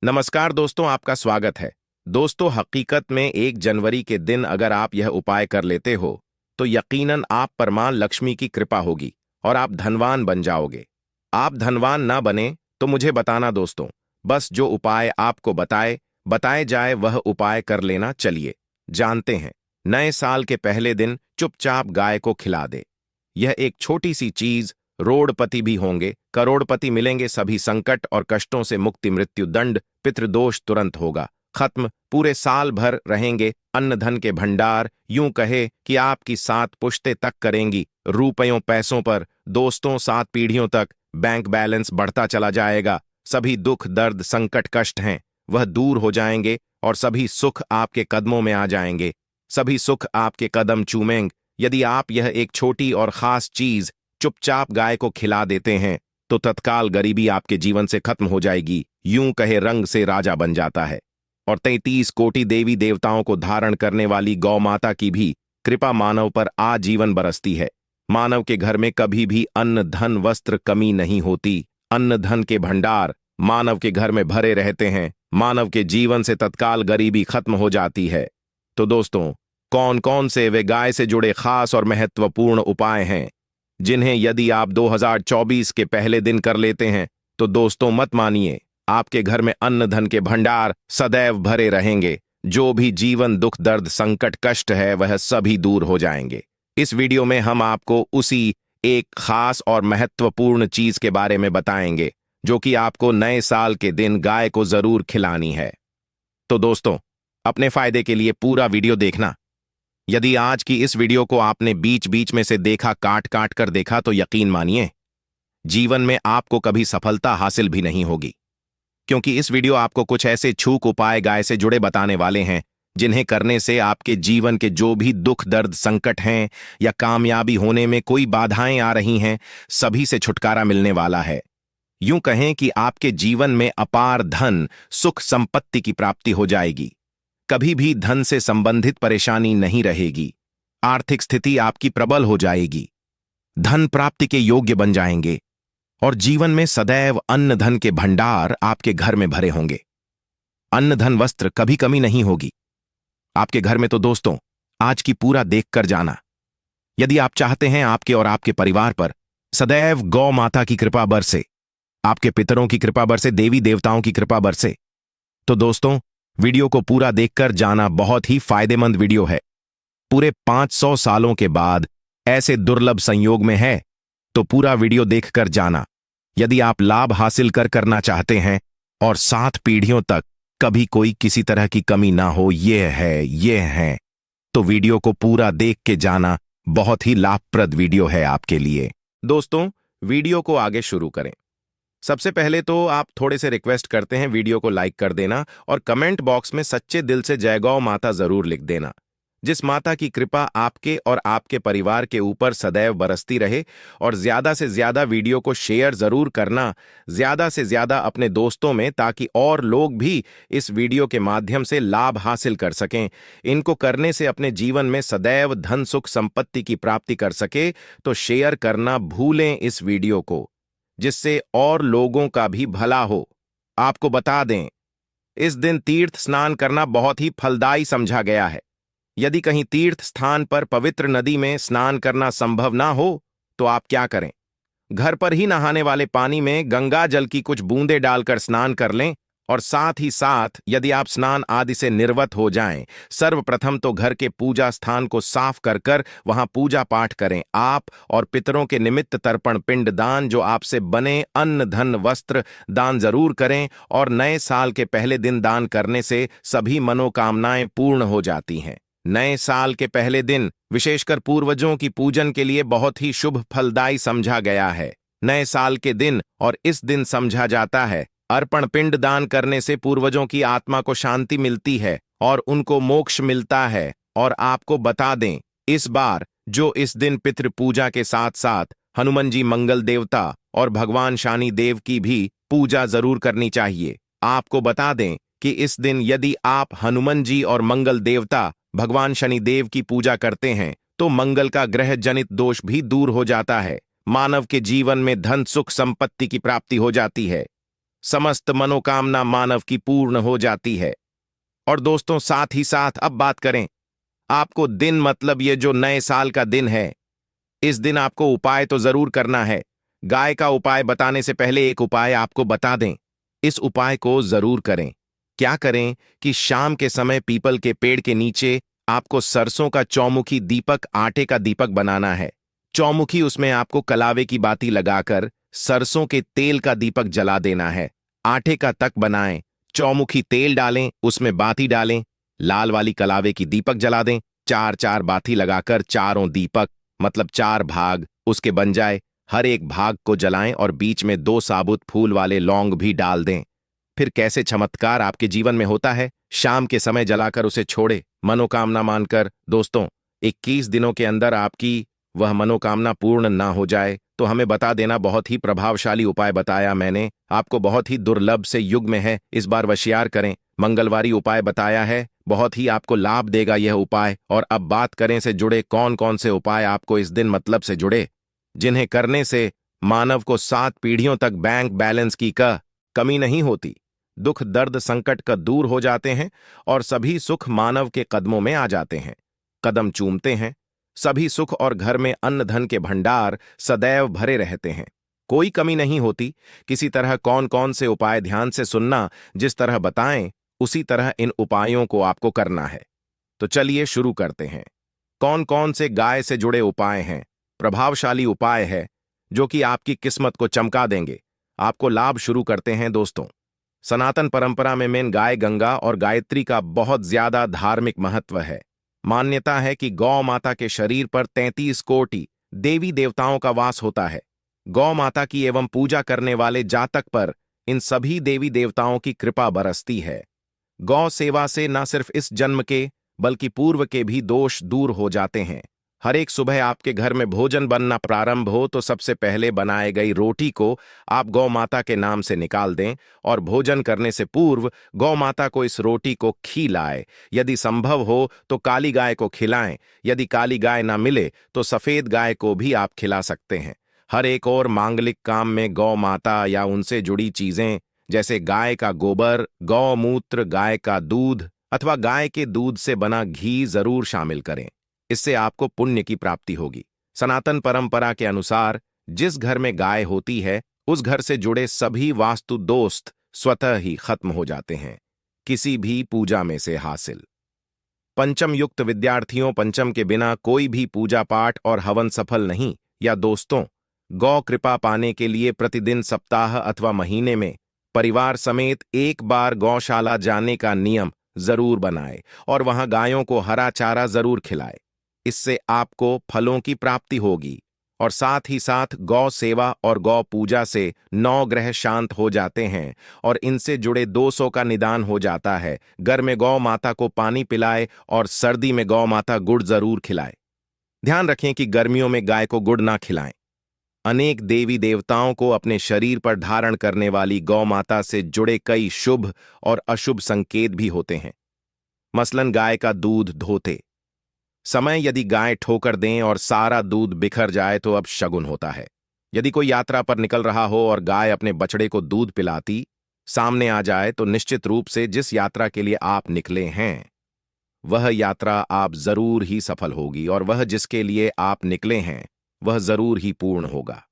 नमस्कार दोस्तों, आपका स्वागत है। दोस्तों, हकीकत में 1 जनवरी के दिन अगर आप यह उपाय कर लेते हो तो यकीनन आप पर मां लक्ष्मी की कृपा होगी और आप धनवान बन जाओगे। आप धनवान ना बने तो मुझे बताना दोस्तों, बस जो उपाय आपको बताए जाए वह उपाय कर लेना। चलिए जानते हैं। नए साल के पहले दिन चुपचाप गाय को खिला दे। यह एक छोटी सी चीज, रोड़पति भी होंगे, करोड़पति मिलेंगे, सभी संकट और कष्टों से मुक्ति, मृत्यु दंड, पितृदोष तुरंत होगा खत्म, पूरे साल भर रहेंगे अन्न धन के भंडार। यूं कहे कि आपकी 7 पुश्तें तक करेंगी रुपयों पैसों पर। दोस्तों, 7 पीढ़ियों तक बैंक बैलेंस बढ़ता चला जाएगा। सभी दुख दर्द संकट कष्ट हैं वह दूर हो जाएंगे और सभी सुख आपके कदमों में आ जाएंगे। सभी सुख आपके कदम चूमेंगे। यदि आप यह एक छोटी और खास चीज चुपचाप गाय को खिला देते हैं तो तत्काल गरीबी आपके जीवन से खत्म हो जाएगी। यूं कहे रंग से राजा बन जाता है। और 33 कोटि देवी देवताओं को धारण करने वाली गौ माता की भी कृपा मानव पर आजीवन बरसती है। मानव के घर में कभी भी अन्न धन वस्त्र कमी नहीं होती। अन्न धन के भंडार मानव के घर में भरे रहते हैं। मानव के जीवन से तत्काल गरीबी खत्म हो जाती है। तो दोस्तों, कौन कौन से वे गाय से जुड़े खास और महत्वपूर्ण उपाय हैं जिन्हें यदि आप 2024 के पहले दिन कर लेते हैं तो दोस्तों मत मानिए, आपके घर में अन्न धन के भंडार सदैव भरे रहेंगे। जो भी जीवन दुख दर्द संकट कष्ट है वह सभी दूर हो जाएंगे। इस वीडियो में हम आपको उसी एक खास और महत्वपूर्ण चीज के बारे में बताएंगे जो कि आपको नए साल के दिन गाय को जरूर खिलानी है। तो दोस्तों, अपने फायदे के लिए पूरा वीडियो देखना। यदि आज की इस वीडियो को आपने बीच बीच में से देखा, काट काट कर देखा, तो यकीन मानिए जीवन में आपको कभी सफलता हासिल भी नहीं होगी, क्योंकि इस वीडियो आपको कुछ ऐसे छूक उपाय गाय से जुड़े बताने वाले हैं जिन्हें करने से आपके जीवन के जो भी दुख दर्द संकट हैं या कामयाबी होने में कोई बाधाएं आ रही हैं, सभी से छुटकारा मिलने वाला है। यूं कहें कि आपके जीवन में अपार धन सुख संपत्ति की प्राप्ति हो जाएगी। कभी भी धन से संबंधित परेशानी नहीं रहेगी। आर्थिक स्थिति आपकी प्रबल हो जाएगी। धन प्राप्ति के योग्य बन जाएंगे और जीवन में सदैव अन्न धन के भंडार आपके घर में भरे होंगे। अन्न धन वस्त्र कभी कमी नहीं होगी आपके घर में। तो दोस्तों, आज की पूरा देखकर जाना। यदि आप चाहते हैं आपके और आपके परिवार पर सदैव गौ माता की कृपा बरसे, आपके पितरों की कृपा बरसे, देवी देवताओं की कृपा बरसे, तो दोस्तों वीडियो को पूरा देखकर जाना। बहुत ही फायदेमंद वीडियो है। पूरे 500 सालों के बाद ऐसे दुर्लभ संयोग में है, तो पूरा वीडियो देखकर जाना। यदि आप लाभ हासिल करना चाहते हैं और 7 पीढ़ियों तक कभी कोई किसी तरह की कमी ना हो, ये है, तो वीडियो को पूरा देख के जाना। बहुत ही लाभप्रद वीडियो है आपके लिए। दोस्तों, वीडियो को आगे शुरू करें। सबसे पहले तो आप थोड़े से रिक्वेस्ट करते हैं, वीडियो को लाइक कर देना और कमेंट बॉक्स में सच्चे दिल से जय गौ माता जरूर लिख देना। जिस माता की कृपा आपके और आपके परिवार के ऊपर सदैव बरसती रहे। और ज्यादा से ज्यादा वीडियो को शेयर जरूर करना, ज्यादा से ज्यादा अपने दोस्तों में, ताकि और लोग भी इस वीडियो के माध्यम से लाभ हासिल कर सकें। इनको करने से अपने जीवन में सदैव धन सुख संपत्ति की प्राप्ति कर सके। तो शेयर करना भूलें इस वीडियो को, जिससे और लोगों का भी भला हो। आपको बता दें, इस दिन तीर्थ स्नान करना बहुत ही फलदायी समझा गया है। यदि कहीं तीर्थ स्थान पर पवित्र नदी में स्नान करना संभव ना हो तो आप क्या करें, घर पर ही नहाने वाले पानी में गंगा जल की कुछ बूंदें डालकर स्नान कर लें। और साथ ही साथ यदि आप स्नान आदि से निर्वत हो जाएं, सर्वप्रथम तो घर के पूजा स्थान को साफ कर कर वहां पूजा पाठ करें। आप और पितरों के निमित्त तर्पण पिंड दान, जो आपसे बने अन्न धन वस्त्र दान जरूर करें। और नए साल के पहले दिन दान करने से सभी मनोकामनाएं पूर्ण हो जाती हैं। नए साल के पहले दिन विशेषकर पूर्वजों की पूजन के लिए बहुत ही शुभ फलदायी समझा गया है। नए साल के दिन और इस दिन समझा जाता है अर्पण पिंड दान करने से पूर्वजों की आत्मा को शांति मिलती है और उनको मोक्ष मिलता है। और आपको बता दें, इस बार जो इस दिन पितृ पूजा के साथ साथ हनुमान जी मंगल देवता और भगवान शनि देव की भी पूजा जरूर करनी चाहिए। आपको बता दें कि इस दिन यदि आप हनुमान जी और मंगल देवता भगवान शनि देव की पूजा करते हैं तो मंगल का ग्रह जनित दोष भी दूर हो जाता है। मानव के जीवन में धन सुख संपत्ति की प्राप्ति हो जाती है। समस्त मनोकामना मानव की पूर्ण हो जाती है। और दोस्तों, साथ ही साथ अब बात करें आपको दिन, मतलब ये जो नए साल का दिन है, इस दिन आपको उपाय तो जरूर करना है। गाय का उपाय बताने से पहले एक उपाय आपको बता दें। इस उपाय को जरूर करें। क्या करें कि शाम के समय पीपल के पेड़ के नीचे आपको सरसों का चौमुखी दीपक, आटे का दीपक बनाना है। चौमुखी, उसमें आपको कलावे की बाती लगाकर सरसों के तेल का दीपक जला देना है। आटे का तक बनाएं, चौमुखी तेल डालें, उसमें बाती डालें, लाल वाली कलावे की दीपक जला दें। चार चार बाती लगाकर चारों दीपक, मतलब चार भाग उसके बन जाए। हर एक भाग को जलाएं और बीच में 2 साबुत फूल वाले लौंग भी डाल दें। फिर कैसे चमत्कार आपके जीवन में होता है। शाम के समय जलाकर उसे छोड़े, मनोकामना मानकर। दोस्तों, 21 दिनों के अंदर आपकी वह मनोकामना पूर्ण ना हो जाए तो हमें बता देना। बहुत ही प्रभावशाली उपाय बताया मैंने आपको, बहुत ही दुर्लभ से युग में है। इस बार वशियार करें, मंगलवारी उपाय बताया है, बहुत ही आपको लाभ देगा यह उपाय। और अब बात करें से जुड़े कौन कौन से उपाय आपको इस दिन मतलब से जुड़े, जिन्हें करने से मानव को 7 पीढ़ियों तक बैंक बैलेंस की कमी नहीं होती, दुख दर्द संकट का दूर हो जाते हैं और सभी सुख मानव के कदमों में आ जाते हैं। कदम चूमते हैं सभी सुख और घर में अन्न धन के भंडार सदैव भरे रहते हैं, कोई कमी नहीं होती। किसी तरह कौन कौन से उपाय ध्यान से सुनना, जिस तरह बताएं उसी तरह इन उपायों को आपको करना है। तो चलिए शुरू करते हैं। कौन कौन से गाय से जुड़े उपाय हैं, प्रभावशाली उपाय है जो कि आपकी किस्मत को चमका देंगे, आपको लाभ। शुरू करते हैं दोस्तों। सनातन परंपरा में मेन गाय गंगा और गायत्री का बहुत ज्यादा धार्मिक महत्व है। मान्यता है कि गौ माता के शरीर पर 33 कोटि देवी देवताओं का वास होता है। गौ माता की एवं पूजा करने वाले जातक पर इन सभी देवी देवताओं की कृपा बरसती है। गौ सेवा से न सिर्फ इस जन्म के बल्कि पूर्व के भी दोष दूर हो जाते हैं। हर एक सुबह आपके घर में भोजन बनना प्रारंभ हो तो सबसे पहले बनाए गई रोटी को आप गौ माता के नाम से निकाल दें और भोजन करने से पूर्व गौ माता को इस रोटी को खिलाएं। यदि संभव हो तो काली गाय को खिलाएं, यदि काली गाय ना मिले तो सफेद गाय को भी आप खिला सकते हैं। हर एक और मांगलिक काम में गौ माता या उनसे जुड़ी चीजें जैसे गाय का गोबर, गौमूत्र, गाय का दूध अथवा गाय के दूध से बना घी जरूर शामिल करें। इससे आपको पुण्य की प्राप्ति होगी। सनातन परंपरा के अनुसार जिस घर में गाय होती है उस घर से जुड़े सभी वास्तु दोस्त स्वतः ही खत्म हो जाते हैं, किसी भी पूजा में से हासिल। पंचम युक्त विद्यार्थियों, पंचम के बिना कोई भी पूजा पाठ और हवन सफल नहीं। या दोस्तों, गौ कृपा पाने के लिए प्रतिदिन, सप्ताह अथवा महीने में परिवार समेत एक बार गौशाला जाने का नियम जरूर बनाए और वहां गायों को हरा चारा जरूर खिलाए। इससे आपको फलों की प्राप्ति होगी और साथ ही साथ गौ सेवा और गौ पूजा से 9 ग्रह शांत हो जाते हैं और इनसे जुड़े दोषों का निदान हो जाता है। घर में गौ माता को पानी पिलाए और सर्दी में गौ माता गुड़ जरूर खिलाए। ध्यान रखें कि गर्मियों में गाय को गुड़ ना खिलाएं। अनेक देवी देवताओं को अपने शरीर पर धारण करने वाली गौ माता से जुड़े कई शुभ और अशुभ संकेत भी होते हैं। मसलन गाय का दूध धोते समय यदि गाय ठोकर दें और सारा दूध बिखर जाए तो अब शगुन होता है। यदि कोई यात्रा पर निकल रहा हो और गाय अपने बछड़े को दूध पिलाती सामने आ जाए तो निश्चित रूप से जिस यात्रा के लिए आप निकले हैं वह यात्रा आप जरूर ही सफल होगी और वह जिसके लिए आप निकले हैं वह जरूर ही पूर्ण होगा।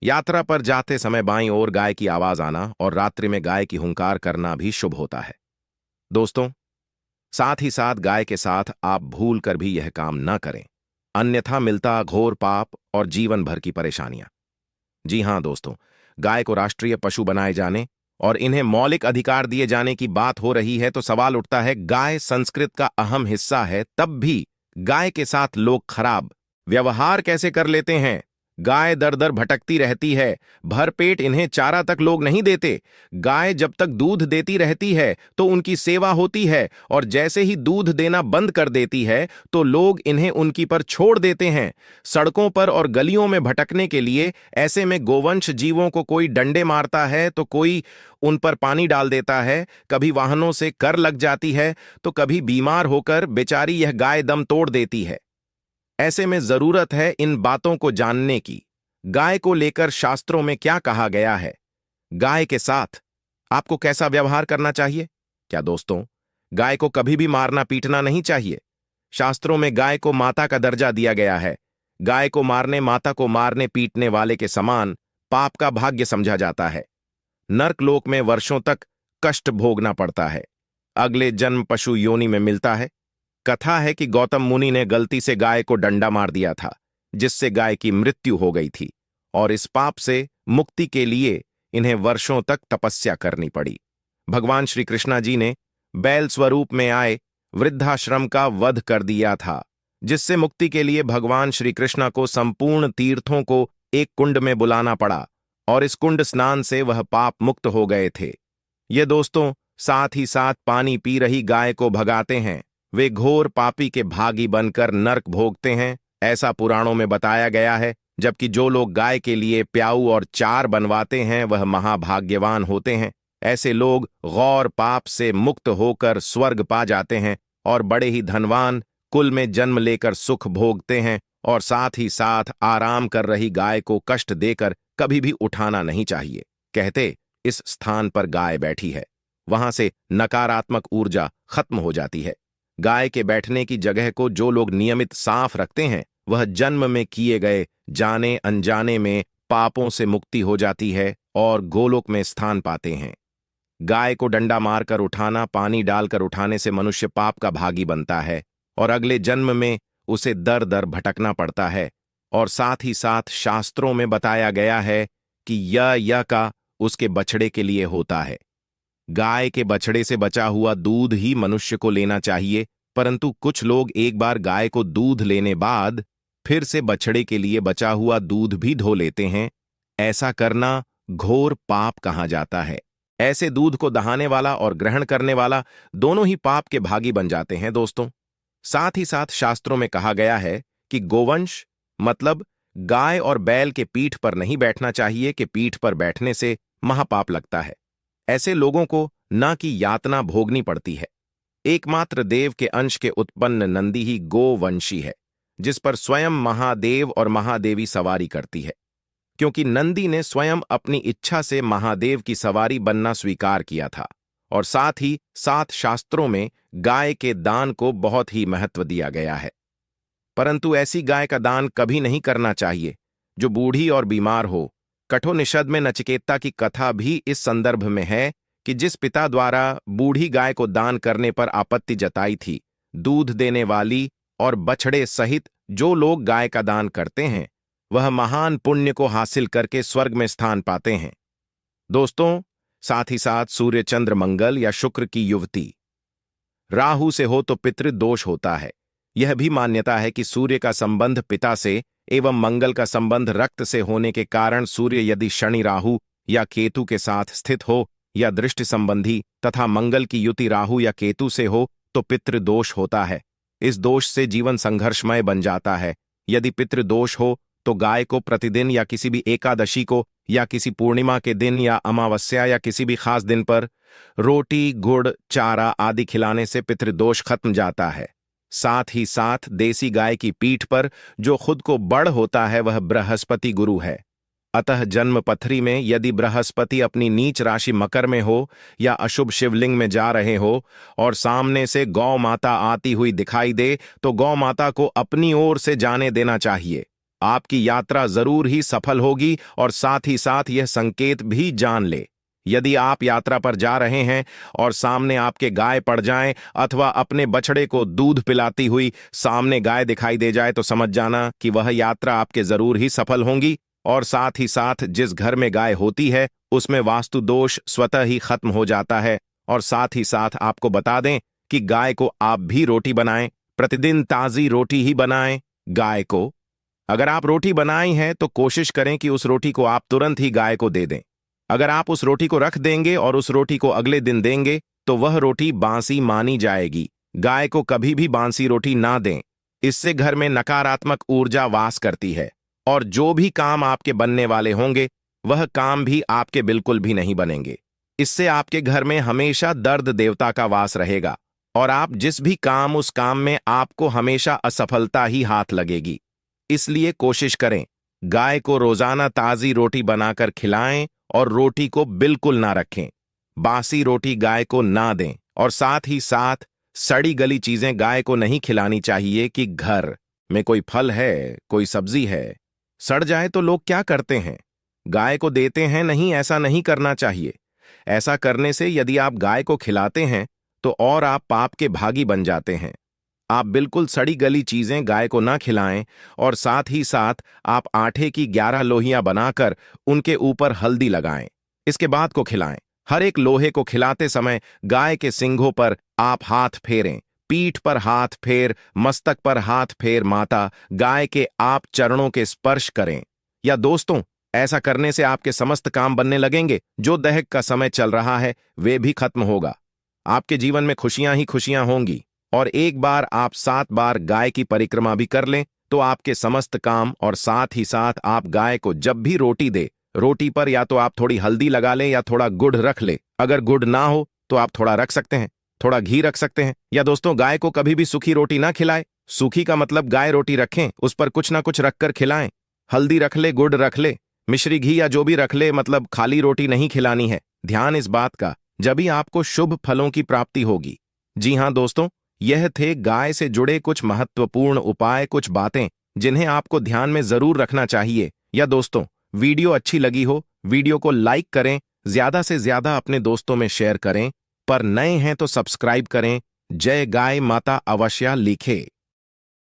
यात्रा पर जाते समय बाईं ओर गाय की आवाज आना और रात्रि में गाय की हुंकार करना भी शुभ होता है। दोस्तों, साथ ही साथ गाय के साथ आप भूल कर भी यह काम न करें, अन्यथा मिलता घोर पाप और जीवन भर की परेशानियां। जी हां दोस्तों, गाय को राष्ट्रीय पशु बनाए जाने और इन्हें मौलिक अधिकार दिए जाने की बात हो रही है तो सवाल उठता है, गाय संस्कृत का अहम हिस्सा है, तब भी गाय के साथ लोग खराब व्यवहार कैसे कर लेते हैं। गाय दर दर भटकती रहती है, भरपेट इन्हें चारा तक लोग नहीं देते। गाय जब तक दूध देती रहती है तो उनकी सेवा होती है और जैसे ही दूध देना बंद कर देती है तो लोग इन्हें उनकी पर छोड़ देते हैं सड़कों पर और गलियों में भटकने के लिए। ऐसे में गोवंश जीवों को कोई डंडे मारता है तो कोई उन पर पानी डाल देता है, कभी वाहनों से कर लग जाती है तो कभी बीमार होकर बेचारी यह गाय दम तोड़ देती है। ऐसे में जरूरत है इन बातों को जानने की। गाय को लेकर शास्त्रों में क्या कहा गया है, गाय के साथ आपको कैसा व्यवहार करना चाहिए? क्या दोस्तों, गाय को कभी भी मारना पीटना नहीं चाहिए। शास्त्रों में गाय को माता का दर्जा दिया गया है। गाय को मारने, माता को मारने पीटने वाले के समान पाप का भाग्य समझा जाता है। नर्कलोक में वर्षों तक कष्ट भोगना पड़ता है। अगले जन्म पशु योनि में मिलता है। कथा है कि गौतम मुनि ने गलती से गाय को डंडा मार दिया था, जिससे गाय की मृत्यु हो गई थी, और इस पाप से मुक्ति के लिए इन्हें वर्षों तक तपस्या करनी पड़ी। भगवान श्री कृष्णा जी ने बैल स्वरूप में आए वृद्धाश्रम का वध कर दिया था, जिससे मुक्ति के लिए भगवान श्री कृष्णा को संपूर्ण तीर्थों को एक कुंड में बुलाना पड़ा, और इस कुंड स्नान से वह पाप मुक्त हो गए थे। ये दोस्तों साथ ही साथ पानी पी रही गाय को भगाते हैं। वे घोर पापी के भागी बनकर नर्क भोगते हैं, ऐसा पुराणों में बताया गया है। जबकि जो लोग गाय के लिए प्याऊ और चार बनवाते हैं वह महाभाग्यवान होते हैं। ऐसे लोग गौर पाप से मुक्त होकर स्वर्ग पा जाते हैं और बड़े ही धनवान कुल में जन्म लेकर सुख भोगते हैं। और साथ ही साथ आराम कर रही गाय को कष्ट देकर कभी भी उठाना नहीं चाहिए। कहते, इस स्थान पर गाय बैठी है, वहां से नकारात्मक ऊर्जा खत्म हो जाती है। गाय के बैठने की जगह को जो लोग नियमित साफ रखते हैं, वह जन्म में किए गए जाने अनजाने में पापों से मुक्ति हो जाती है और गोलोक में स्थान पाते हैं। गाय को डंडा मारकर उठाना, पानी डालकर उठाने से मनुष्य पाप का भागी बनता है और अगले जन्म में उसे दर दर भटकना पड़ता है। और साथ ही साथ शास्त्रों में बताया गया है कि यह का उसके बछड़े के लिए होता है। गाय के बछड़े से बचा हुआ दूध ही मनुष्य को लेना चाहिए, परंतु कुछ लोग एक बार गाय को दूध लेने बाद फिर से बछड़े के लिए बचा हुआ दूध भी धो लेते हैं। ऐसा करना घोर पाप कहा जाता है। ऐसे दूध को दहाने वाला और ग्रहण करने वाला दोनों ही पाप के भागी बन जाते हैं दोस्तों। साथ ही साथ शास्त्रों में कहा गया है कि गोवंश मतलब गाय और बैल के पीठ पर नहीं बैठना चाहिए, कि पीठ पर बैठने से महापाप लगता है। ऐसे लोगों को ना की यातना भोगनी पड़ती है। एकमात्र देव के अंश के उत्पन्न नंदी ही गोवंशी है, जिस पर स्वयं महादेव और महादेवी सवारी करती है, क्योंकि नंदी ने स्वयं अपनी इच्छा से महादेव की सवारी बनना स्वीकार किया था। और साथ ही साथ शास्त्रों में गाय के दान को बहुत ही महत्व दिया गया है। परंतु ऐसी गाय का दान कभी नहीं करना चाहिए जो बूढ़ी और बीमार हो। कठोपनिषद में नचिकेता की कथा भी इस संदर्भ में है कि जिस पिता द्वारा बूढ़ी गाय को दान करने पर आपत्ति जताई थी, दूध देने वाली और बछड़े सहित जो लोग गाय का दान करते हैं, वह महान पुण्य को हासिल करके स्वर्ग में स्थान पाते हैं। दोस्तों साथ ही साथ सूर्य, चंद्र, मंगल या शुक्र की युवती राहु से हो तो पितृदोष होता है। यह भी मान्यता है कि सूर्य का संबंध पिता से एवं मंगल का संबंध रक्त से होने के कारण सूर्य यदि शनि, राहु या केतु के साथ स्थित हो या दृष्टि संबंधी तथा मंगल की युति राहु या केतु से हो तो पितृदोष होता है। इस दोष से जीवन संघर्षमय बन जाता है। यदि पितृदोष हो तो गाय को प्रतिदिन या किसी भी एकादशी को या किसी पूर्णिमा के दिन या अमावस्या या किसी भी खास दिन पर रोटी, गुड़, चारा आदि खिलाने से पितृदोष खत्म जाता है। साथ ही साथ देसी गाय की पीठ पर जो खुद को बड़ होता है वह बृहस्पति गुरु है। अतः जन्म पथरी में यदि बृहस्पति अपनी नीच राशि मकर में हो या अशुभ शिवलिंग में जा रहे हो और सामने से गौ माता आती हुई दिखाई दे तो गौ माता को अपनी ओर से जाने देना चाहिए। आपकी यात्रा जरूर ही सफल होगी। और साथ ही साथ यह संकेत भी जान ले, यदि आप यात्रा पर जा रहे हैं और सामने आपके गाय पड़ जाएं अथवा अपने बछड़े को दूध पिलाती हुई सामने गाय दिखाई दे जाए तो समझ जाना कि वह यात्रा आपके जरूर ही सफल होंगी। और साथ ही साथ जिस घर में गाय होती है उसमें वास्तु दोष स्वतः ही खत्म हो जाता है। और साथ ही साथ आपको बता दें कि गाय को आप भी रोटी बनाएं, प्रतिदिन ताजी रोटी ही बनाएं। गाय को अगर आप रोटी बनाई हैं तो कोशिश करें कि उस रोटी को आप तुरंत ही गाय को दे दें। अगर आप उस रोटी को रख देंगे और उस रोटी को अगले दिन देंगे तो वह रोटी बासी मानी जाएगी। गाय को कभी भी बासी रोटी ना दें, इससे घर में नकारात्मक ऊर्जा वास करती है और जो भी काम आपके बनने वाले होंगे वह काम भी आपके बिल्कुल भी नहीं बनेंगे। इससे आपके घर में हमेशा दर्द देवता का वास रहेगा और आप जिस भी काम उस काम में आपको हमेशा असफलता ही हाथ लगेगी। इसलिए कोशिश करें गाय को रोजाना ताजी रोटी बनाकर खिलाएं और रोटी को बिल्कुल ना रखें। बासी रोटी गाय को ना दें और साथ ही साथ सड़ी गली चीजें गाय को नहीं खिलानी चाहिए कि घर में कोई फल है, कोई सब्जी है, सड़ जाए तो लोग क्या करते हैं, गाय को देते हैं। नहीं, ऐसा नहीं करना चाहिए। ऐसा करने से यदि आप गाय को खिलाते हैं तो और आप पाप के भागी बन जाते हैं। आप बिल्कुल सड़ी गली चीजें गाय को ना खिलाएं और साथ ही साथ आप आटे की 11 लोहियां बनाकर उनके ऊपर हल्दी लगाएं। इसके बाद को खिलाएं। हर एक लोहे को खिलाते समय गाय के सिंघों पर आप हाथ फेरें, पीठ पर हाथ फेर, मस्तक पर हाथ फेर, माता गाय के आप चरणों के स्पर्श करें। या दोस्तों, ऐसा करने से आपके समस्त काम बनने लगेंगे। जो दहेक का समय चल रहा है वे भी खत्म होगा। आपके जीवन में खुशियां ही खुशियां होंगी। और एक बार आप 7 बार गाय की परिक्रमा भी कर लें तो आपके समस्त काम, और साथ ही साथ आप गाय को जब भी रोटी दे, रोटी पर या तो आप थोड़ी हल्दी लगा लें या थोड़ा गुड़ रख ले। अगर गुड़ ना हो तो आप थोड़ा रख सकते हैं, थोड़ा घी रख सकते हैं। या दोस्तों, गाय को कभी भी सूखी रोटी ना खिलाए। सूखी का मतलब गाय रोटी रखें, उस पर कुछ ना कुछ रखकर खिलाएं। हल्दी रख ले, गुड़ रख ले, मिश्री घी या जो भी रख ले, मतलब खाली रोटी नहीं खिलानी है। ध्यान इस बात का, जब भी आपको शुभ फलों की प्राप्ति होगी। जी हां दोस्तों, यह थे गाय से जुड़े कुछ महत्वपूर्ण उपाय, कुछ बातें जिन्हें आपको ध्यान में जरूर रखना चाहिए। या दोस्तों, वीडियो अच्छी लगी हो, वीडियो को लाइक करें, ज्यादा से ज्यादा अपने दोस्तों में शेयर करें, पर नए हैं तो सब्सक्राइब करें। जय गाय माता अवश्य लिखे।